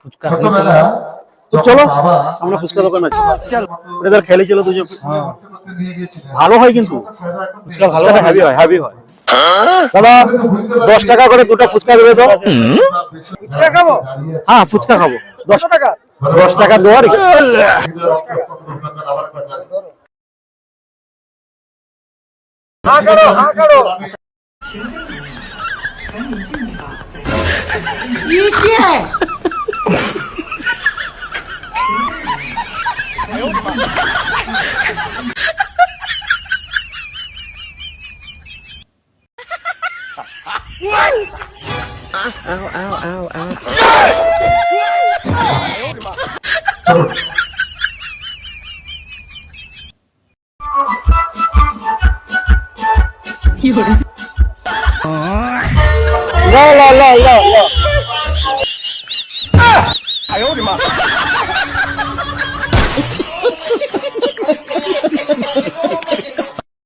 ফুচকা ছোটবেলা তো চলো সামনে ফুচকা দোকান আছে, এদের খেলে চলো দুজন। ভালো হয় কিন্তু ফুচকা ভালো ফুচকাটা হেভি হয়, হেভি হয়। দাদা 10 টাকা করে দুটো ফুচকা দেবে তো। ফুচকা খাবো? হ্যাঁ ফুচকা খাবো। 10 টাকা? 10 টাকা দেওয়ার হ্যাঁ করো, হ্যাঁ করো। লো লো লো লো লো।哎呦我的妈！